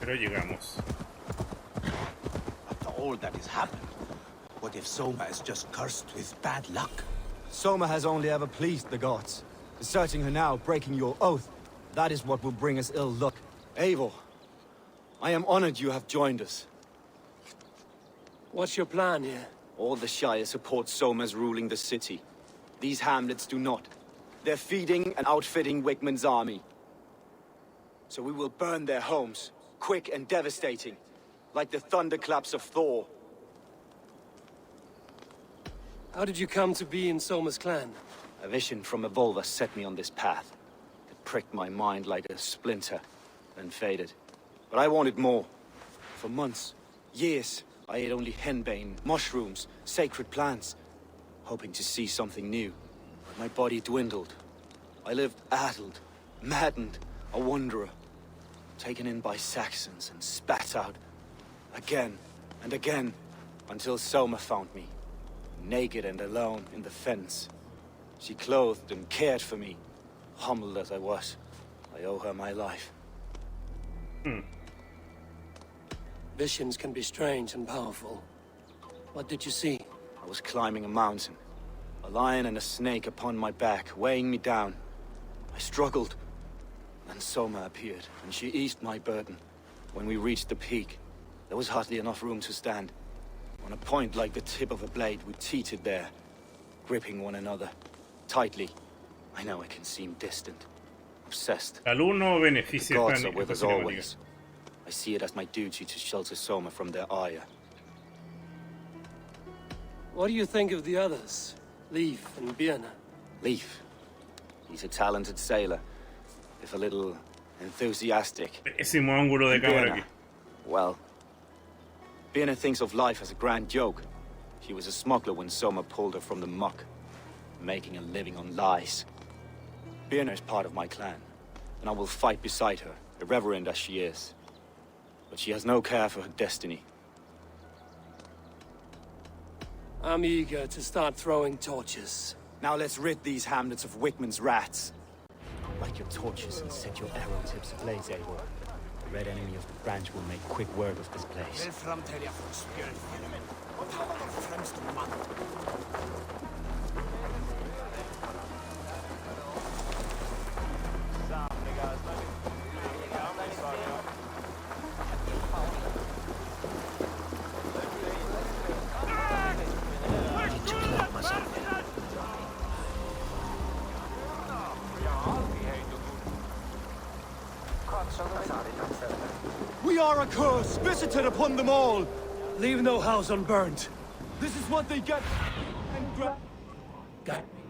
pero llegamos. After all that has happened, what if Soma is just cursed with bad luck? Soma has only ever pleased the gods. Deserting her now, breaking your oath, that is what will bring us ill luck. Eivor, I am honored you have joined us. What's your plan here? All the Shire support Soma's ruling the city. These hamlets do not. They're feeding and outfitting Wigmund's army. So we will burn their homes, quick and devastating, like the thunderclaps of Thor. How did you come to be in Soma's clan? A vision from Evolver set me on this path. It pricked my mind like a splinter, then faded. But I wanted more. For months, years, I ate only henbane, mushrooms, sacred plants, hoping to see something new. But my body dwindled. I lived addled, maddened, a wanderer, taken in by Saxons and spat out again and again, until Soma found me, naked and alone in the fens. She clothed and cared for me, humbled as I was. I owe her my life. Visions can be strange and powerful. What did you see? I was climbing a mountain, a lion and a snake upon my back, weighing me down. I struggled. Then Soma appeared, and she eased my burden. When we reached the peak, there was hardly enough room to stand. On a point like the tip of a blade, we teetered there, gripping one another, tightly. I know I can seem distant, obsessed. El uno The beneficia gods esta are with us cinemática. always. I see it as my duty to shelter Soma from their ire. What do you think of the others? Leif and Birna? Leif. He's a talented sailor, if a little enthusiastic. Pésimo ángulo de cámara aquí. Well, Birna thinks of life as a grand joke. She was a smuggler when Soma pulled her from the muck, making a living on lies. Birna is part of my clan, and I will fight beside her, irreverent as she is. But she has no care for her destiny. I'm eager to start throwing torches. Now let's rid these hamlets of Wigmund's rats. Light your torches and set your arrow tips ablaze, Eivor. The red enemy of the branch will make quick work of this place. We are a curse visited upon them all! Leave no house unburned. This is what they get! Got me.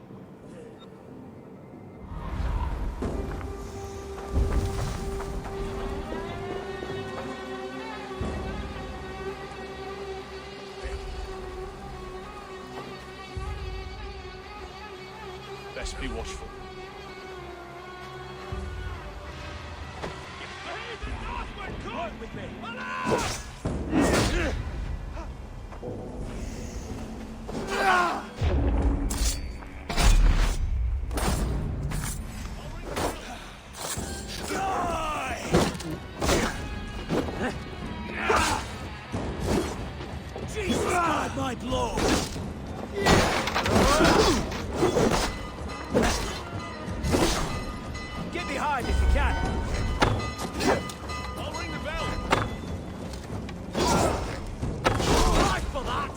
Best be watchful. My blow! Get behind if you can! I'll ring the bell. Fight for that!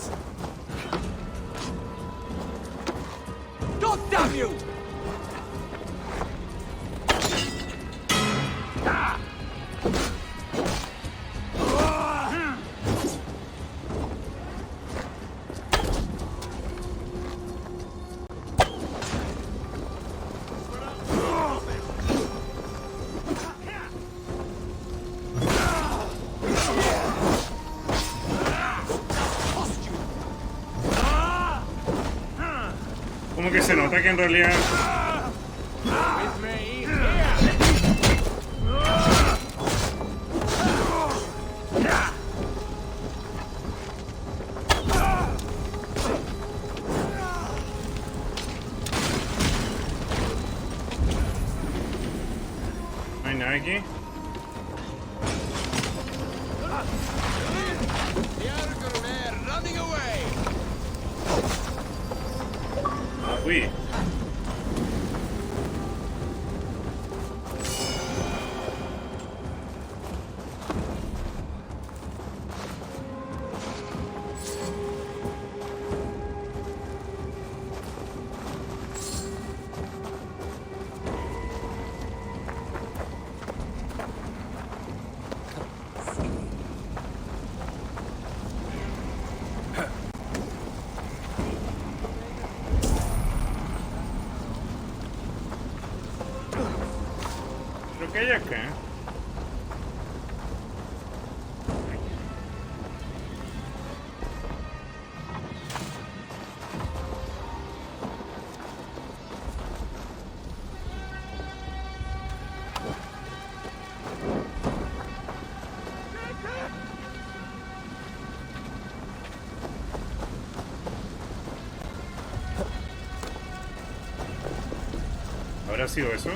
God damn you! Como que se nota que en realidad no hay nada aquí. Uy. Creo que hay acá. ¿Habrá sido eso?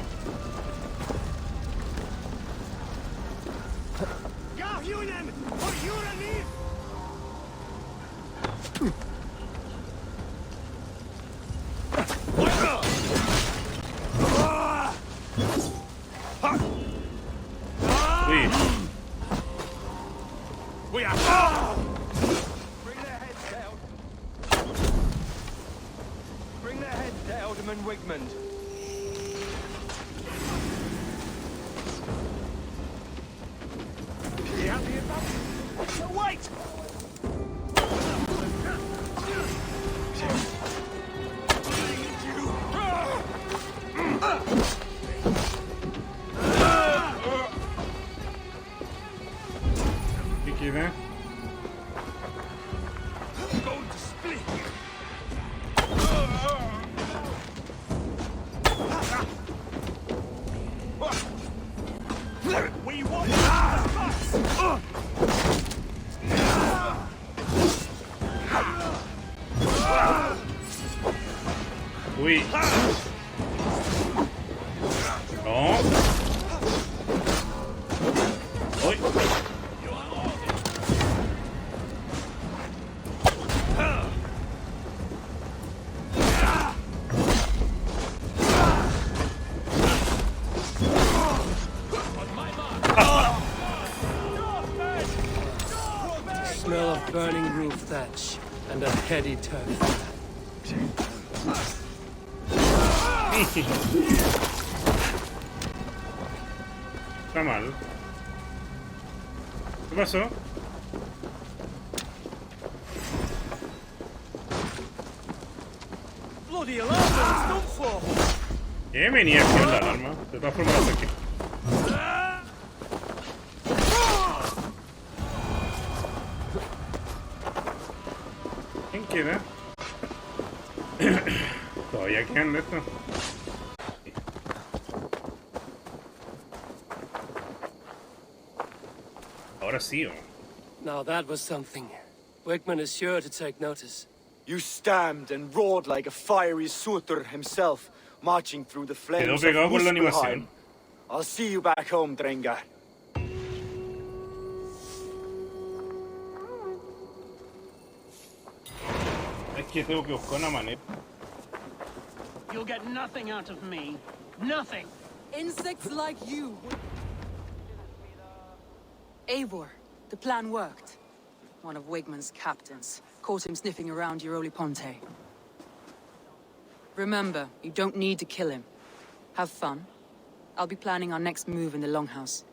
Uy. We are. Bring their heads down. Bring their heads to Alderman Wigmund. You happy about it? No, wait! ¿Qué queda? Going to split. We want Uy. No. Uy. Smell of burning roof thatch and a heady turf. Está mal. ¿Qué pasó? bloody alarm bells, don't fall. Venía aquí la alarma. De todas formas, la saqué. ¿Quién queda? Todavía quedan de esto. Ahora sí, ¿o? Now that was something. Wigmund is sure to take notice. You stamped and roared like a fiery Surtur himself, marching through the flames Quedó of pegado por la Muspelheim. animación. I'll see you back home, Drengar. Es que tengo que buscar una manera. You'll get nothing out of me. Nothing. Insects like you. Eivor, the plan worked. One of Wigmund's captains caught him sniffing around Euroli Ponte. Remember, you don't need to kill him. Have fun. I'll be planning our next move in the Longhouse.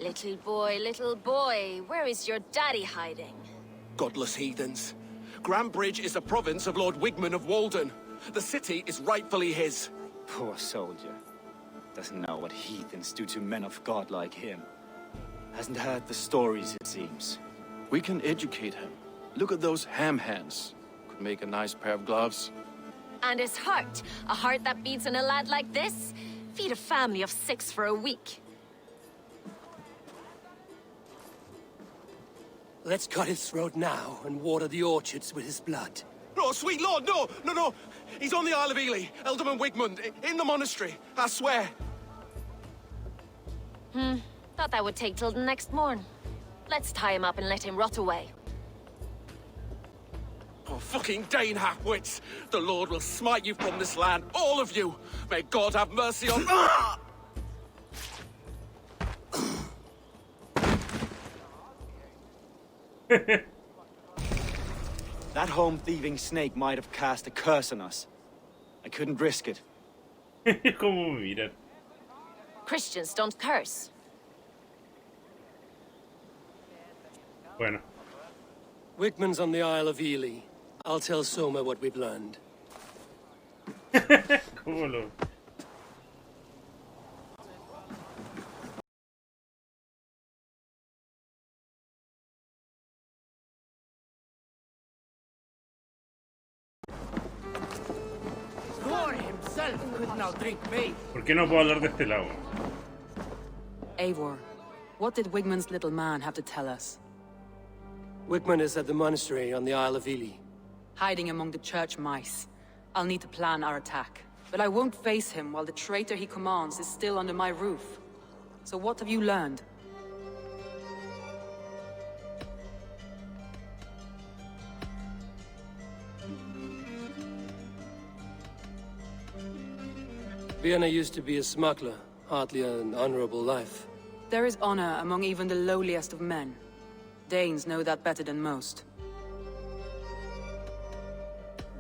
Little boy, where is your daddy hiding? Godless heathens. Grambridge is a province of Lord Wigmund of Walden. The city is rightfully his. Poor soldier. Doesn't know what heathens do to men of God like him. Hasn't heard the stories, it seems. We can educate him. Look at those ham hands. Could make a nice pair of gloves. And his heart, a heart that beats in a lad like this? Feed a family of 6 for a week. Let's cut his throat now and water the orchards with his blood. Oh, sweet lord, no, no, no. He's on the Isle of Ely, Alderman Wigmund, in the monastery, I swear. Thought that would take till the next morn. Let's tie him up and let him rot away. Oh, fucking Dane half-wits! The Lord will smite you from this land, all of you! May God have mercy on... That home-thieving snake might have cast a curse on us. I couldn't risk it. Como miran. Christians don't curse. Bueno. Wigman's on the Isle of Ely. I'll tell Soma what we've learned. ¿Cómo lo...? Thor himself could now drink bait. ¿Por qué no puedo hablar de este lado? Eivor, what did Wigman's little man have to tell us? Wigman is at the monastery on the Isle of Ely. Hiding among the church mice. I'll need to plan our attack. But I won't face him while the traitor he commands is still under my roof. So what have you learned? Vienna used to be a smuggler, hardly an honorable life. There is honor among even the lowliest of men. Danes know that better than most.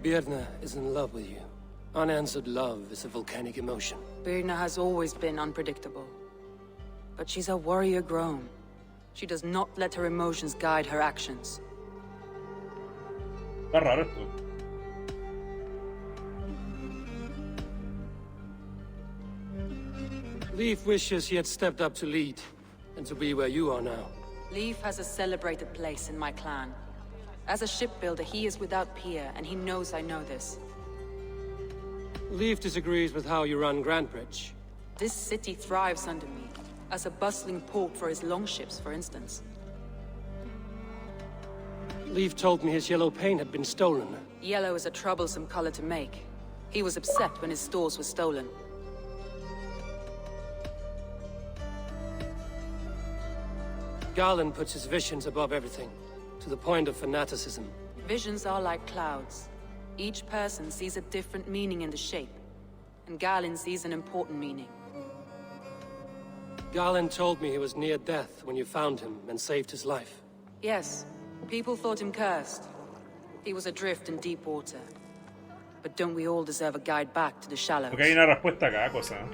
Birna is in love with you. Unanswered love is a volcanic emotion. Birna has always been unpredictable. But she's a warrior grown. She does not let her emotions guide her actions. Está raro esto. Leif wishes he had stepped up to lead, and to be where you are now. Leif has a celebrated place in my clan. As a shipbuilder, he is without peer, and he knows I know this. Leif disagrees with how you run Grantbridge. This city thrives under me, as a bustling port for his longships, for instance. Leif told me his yellow paint had been stolen. Yellow is a troublesome color to make. He was upset when his stores were stolen. Garland puts his visions above everything, to the point of fanaticism. Visions are like clouds. Each person sees a different meaning in the shape, and Garland sees an important meaning. Garland told me he was near death when you found him and saved his life. Yes, people thought him cursed. He was adrift in deep water. But don't we all deserve a guide back to the shallows? Porque hay una respuesta a cada cosa.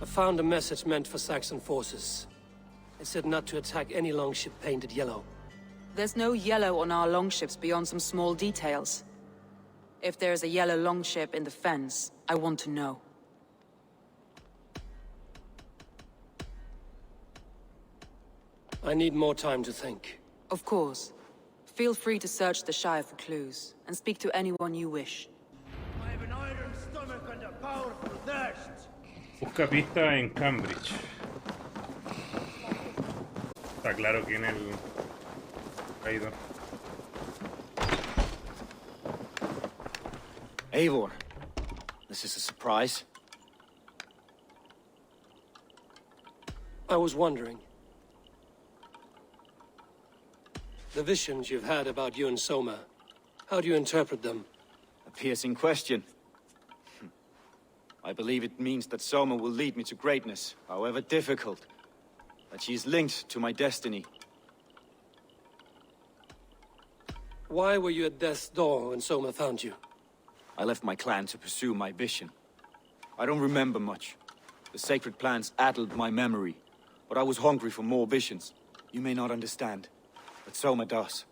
I found a message meant for Saxon forces. It said not to attack any longship painted yellow. There's no yellow on our longships beyond some small details. If there's a yellow longship in the fens, I want to know. I need more time to think. Of course. Feel free to search the Shire for clues, and speak to anyone you wish. I have an iron stomach and a powerful thirst. Busca pista en Cambridge. Está claro que en el caído. Eivor, this is a surprise. I was wondering. The visions you've had about you and Soma, how do you interpret them? A piercing question. I believe it means that Soma will lead me to greatness, however difficult. That she is linked to my destiny. Why were you at death's door when Soma found you? I left my clan to pursue my vision. I don't remember much. The sacred plants addled my memory, but I was hungry for more visions. You may not understand, but Soma does.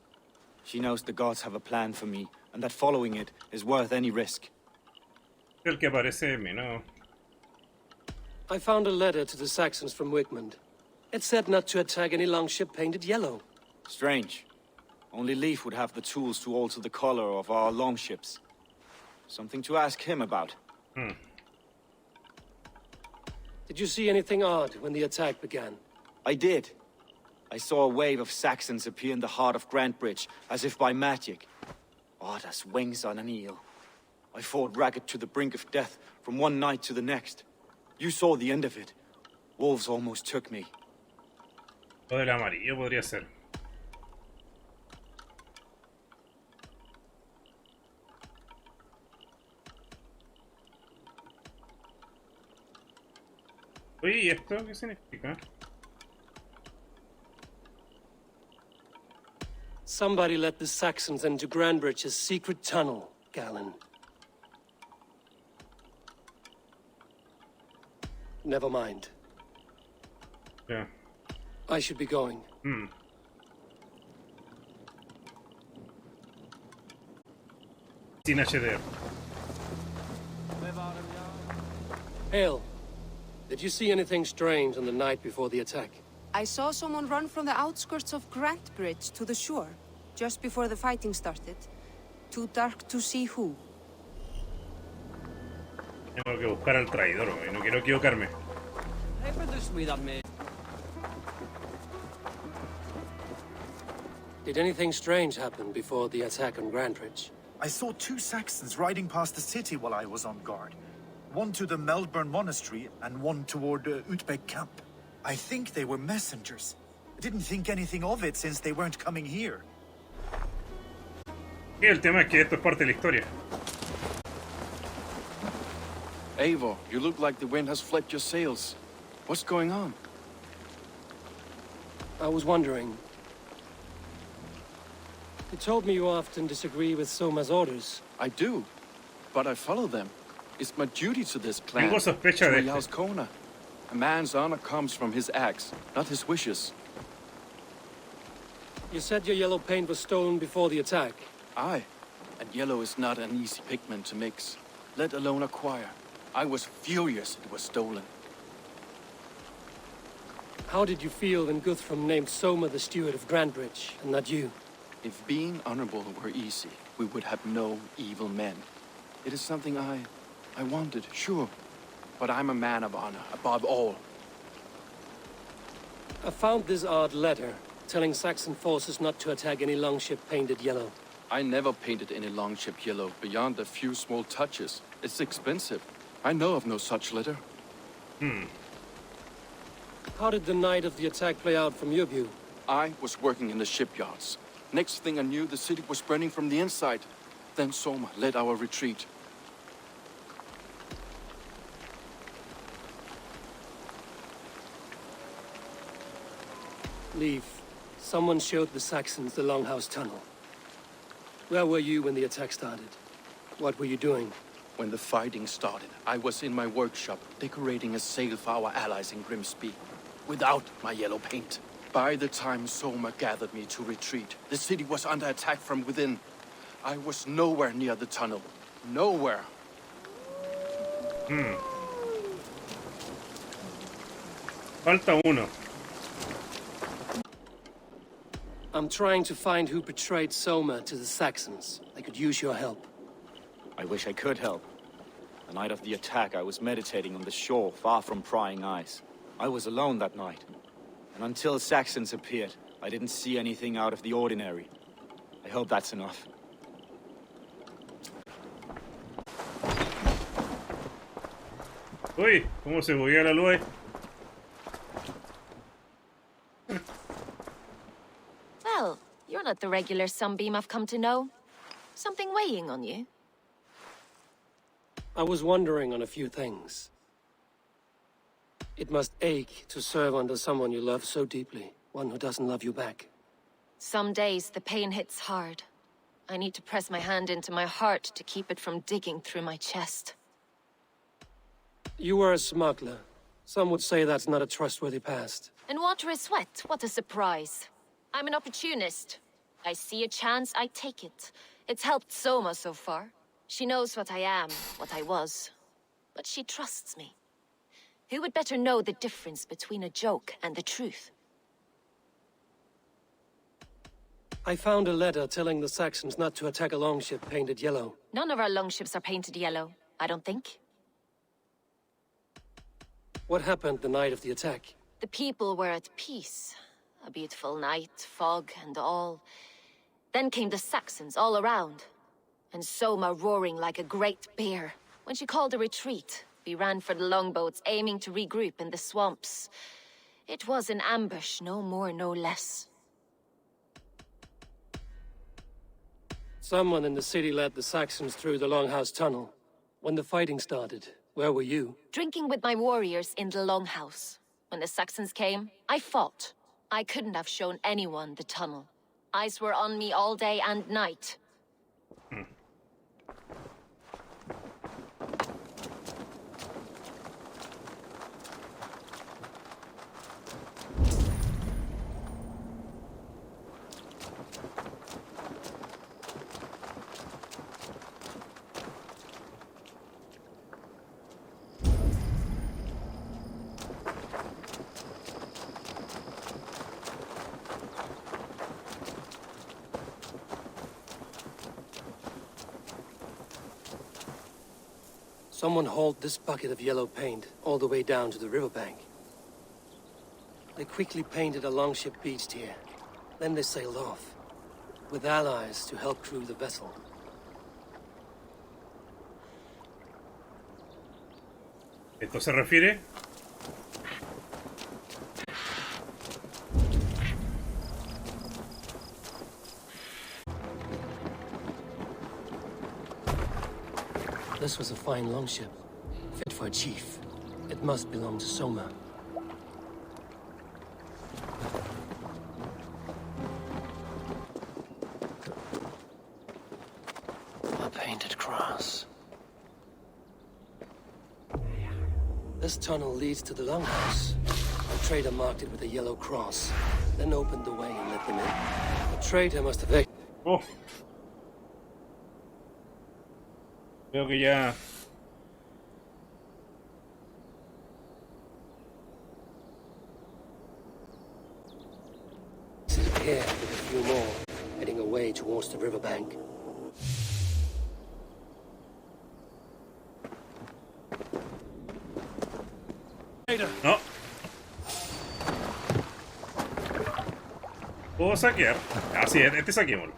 She knows the gods have a plan for me, and that following it is worth any risk. El que aparece menos. I found a letter to the Saxons from Wigmund. It said not to attack any longship painted yellow. Strange. Only Leif would have the tools to alter the color of our longships. Something to ask him about. Did you see anything odd when the attack began? I did. I saw a wave of Saxons appear in the heart of Grantbridge, as if by magic. Odd as wings on an eel. I fought ragged to the brink of death from one night to the next. You saw the end of it. Wolves almost took me. Lo del amarillo podría ser. Oye, ¿y esto qué significa? Somebody let the Saxons into Grandbridge's secret tunnel, Galen. Never mind. Yeah. I should be going. Sin HDR. Hale, did you see anything strange on the night before the attack? I saw someone run from the outskirts of Grantbridge to the shore, just before the fighting started. Too dark to see who. Tengo que buscar al traidor, güey. No quiero equivocarme. Did anything strange happen before the attack on Grantbridge? I saw 2 Saxons riding past the city while I was on guard. One to the Melbourne Monastery and one toward Utbeck Camp. I think they were messengers. I didn't think anything of it since they weren't coming here. Y el tema es que esto es parte de la historia. Eivor, you look like the wind has flipped your sails. What's going on? I was wondering. You told me you often disagree with Soma's orders. I do, but I follow them. It's my duty to this clan. Tengo sospecha de esto. Kona. A man's honor comes from his acts, not his wishes. You said your yellow paint was stolen before the attack. Aye, and yellow is not an easy pigment to mix, let alone acquire. I was furious it was stolen. How did you feel when Guthrum named Soma the steward of Grantbridge, and not you? If being honorable were easy, we would have no evil men. It is something I wanted, sure. But I'm a man of honor, above all. I found this odd letter, telling Saxon forces not to attack any longship painted yellow. I never painted any longship yellow, beyond a few small touches. It's expensive. I know of no such letter. How did the night of the attack play out from your view? I was working in the shipyards. Next thing I knew, the city was burning from the inside. Then Soma led our retreat. Leave. Someone showed the Saxons the Longhouse Tunnel. Where were you when the attack started? What were you doing? When the fighting started, I was in my workshop, decorating a sail for our allies in Grimsby, without my yellow paint. By the time Soma gathered me to retreat, the city was under attack from within. I was nowhere near the tunnel. Nowhere. Falta uno. I'm trying to find who betrayed Soma to the Saxons. I could use your help. I wish I could help. The night of the attack, I was meditating on the shore, far from prying eyes. I was alone that night. And until Saxons appeared, I didn't see anything out of the ordinary. I hope that's enough. Uy, ¿cómo se buguea la luz ahí? Well, you're not the regular sunbeam I've come to know. Something weighing on you? I was wondering on a few things. It must ache to serve under someone you love so deeply, one who doesn't love you back. Some days the pain hits hard. I need to press my hand into my heart to keep it from digging through my chest. You were a smuggler. Some would say that's not a trustworthy past. And water is sweat, what a surprise. I'm an opportunist. I see a chance, I take it. It's helped Soma so far. She knows what I am, what I was. But she trusts me. Who would better know the difference between a joke and the truth? I found a letter telling the Saxons not to attack a longship painted yellow. None of our longships are painted yellow, I don't think. What happened the night of the attack? The people were at peace. A beautiful night, fog and all. Then came the Saxons all around. and Soma roaring like a great bear. When she called a retreat, we ran for the longboats, aiming to regroup in the swamps. It was an ambush, no more, no less. Someone in the city led the Saxons through the Longhouse Tunnel. When the fighting started, where were you? Drinking with my warriors in the Longhouse. When the Saxons came, I fought. I couldn't have shown anyone the tunnel. Eyes were on me all day and night. Someone hauled this bucket of yellow paint all the way down to the riverbank. They quickly painted a longship beached here. Then they sailed off, with allies to help crew the vessel. ¿Esto se refiere? This was a fine longship, fit for a chief. It must belong to Soma. A painted cross. This tunnel leads to the Longhouse. A trader marked it with a yellow cross, then opened the way and let them in. The trader must have... Oh. Creo que ya... Here with a few more, heading away towards the riverbank. No. ¿Puedo saquear? Ah, sí, este saqueémoslo.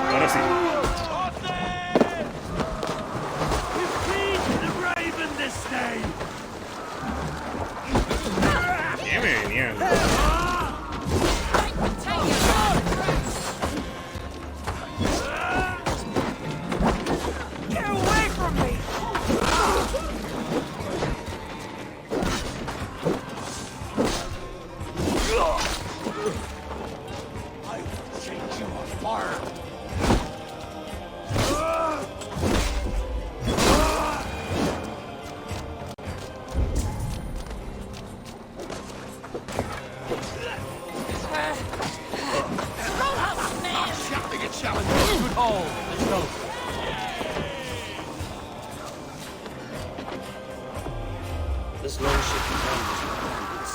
Ahora sí. ¿Qué me venían? This longship becomes bandits.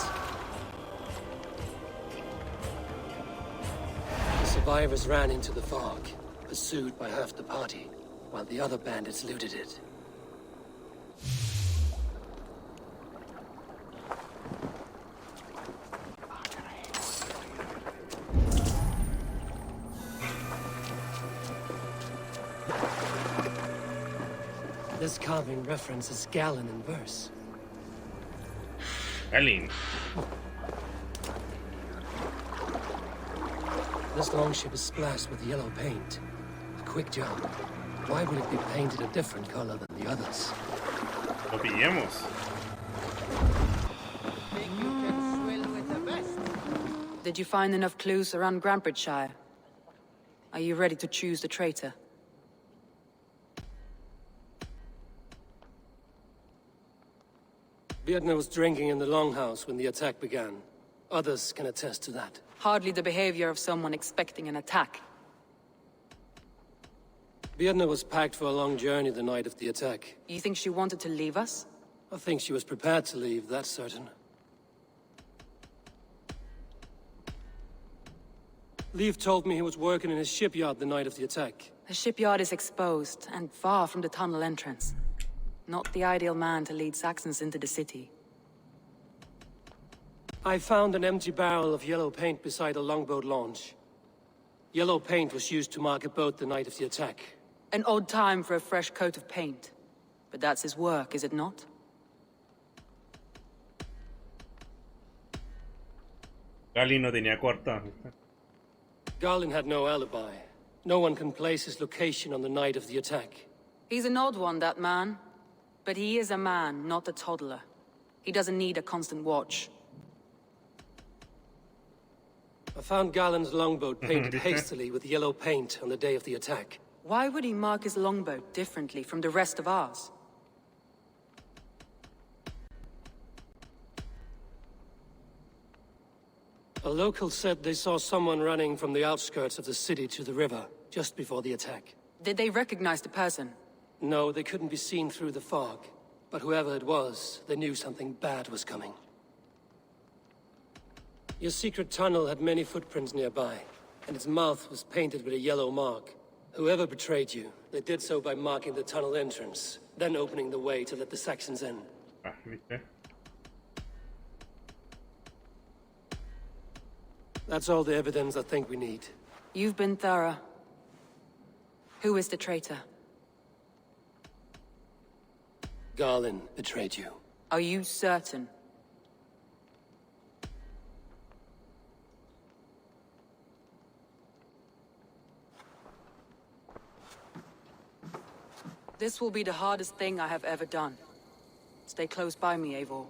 The survivors ran into the fog, pursued by half the party, while the other bandits looted it. This carving references Galen in verse. Galen. This longship is splashed with yellow paint. A quick job. Why would it be painted a different color than the others? Lo pillemos. Did you find enough clues around Grantbridgeshire? Are you ready to choose the traitor? Vietna was drinking in the Longhouse when the attack began. Others can attest to that. Hardly the behavior of someone expecting an attack. Vietna was packed for a long journey the night of the attack. You think she wanted to leave us? I think she was prepared to leave, that's certain. Leif told me he was working in his shipyard the night of the attack. The shipyard is exposed and far from the tunnel entrance. Not the ideal man to lead Saxons into the city. I found an empty barrel of yellow paint beside a longboat launch. Yellow paint was used to mark a boat the night of the attack. An odd time for a fresh coat of paint. But that's his work, is it not? Gali no tenía cuarta. Garlin had no alibi. No one can place his location on the night of the attack. He's an odd one, that man. But he is a man, not a toddler. He doesn't need a constant watch. I found Garland's longboat painted hastily with yellow paint on the day of the attack. Why would he mark his longboat differently from the rest of ours? A local said they saw someone running from the outskirts of the city to the river, just before the attack. Did they recognize the person? No, they couldn't be seen through the fog. But whoever it was, they knew something bad was coming. Your secret tunnel had many footprints nearby, and its mouth was painted with a yellow mark. Whoever betrayed you, they did so by marking the tunnel entrance, then opening the way to let the Saxons in. Ah, ¿viste? That's all the evidence I think we need. You've been thorough. Who is the traitor? Garlin betrayed you. Are you certain? This will be the hardest thing I have ever done. Stay close by me, Eivor.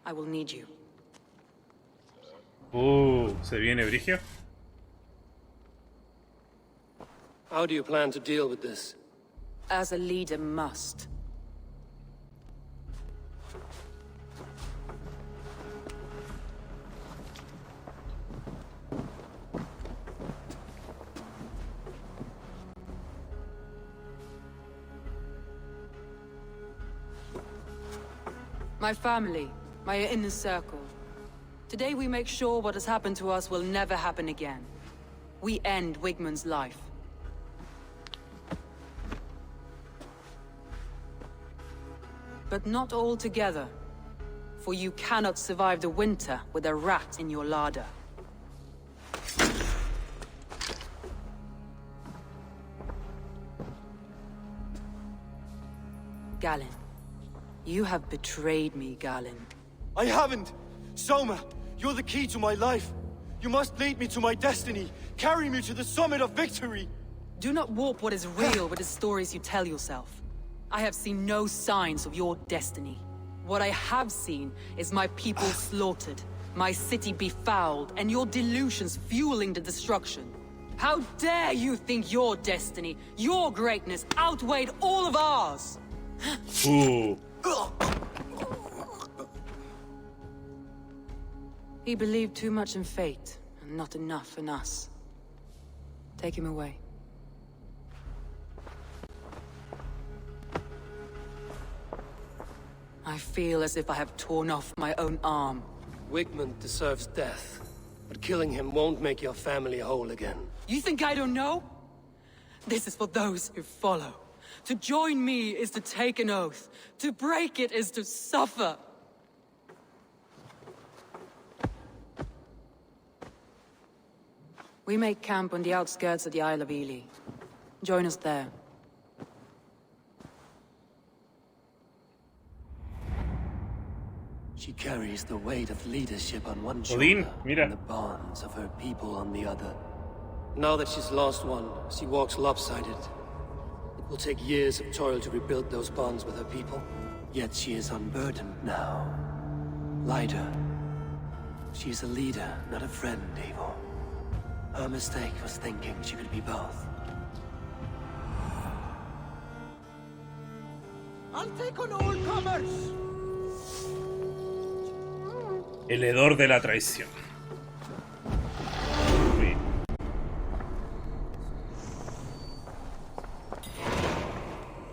I will need you. Se viene Brigio. How do you plan to deal with this? As a leader must. My family, my inner circle. Today we make sure what has happened to us will never happen again. We end Wigmund's life. But not all together. For you cannot survive the winter with a rat in your larder. Galen. You have betrayed me, Galen. I haven't! Soma, you're the key to my life. You must lead me to my destiny. Carry me to the summit of victory. Do not warp what is real with the stories you tell yourself. I have seen no signs of your destiny. What I have seen is my people slaughtered, my city befouled, and your delusions fueling the destruction. How dare you think your destiny, your greatness, outweighed all of ours? He believed too much in fate, and not enough in us. Take him away. I feel as if I have torn off my own arm. Wigmund deserves death, but killing him won't make your family whole again. You think I don't know? This is for those who follow. To join me is to take an oath. To break it is to suffer. We make camp on the outskirts of the Isle of Ely. Join us there. She carries the weight of leadership on one Odín, shoulder mira. and the bonds of her people on the other. Now that she's lost one, she walks lopsided. It will take years of toil to rebuild those bonds with her people. Yet she is unburdened now. Lighter. She is a leader, not a friend, Eivor. Her mistake was thinking she could be both. I'll take on all comers. El hedor de la traición.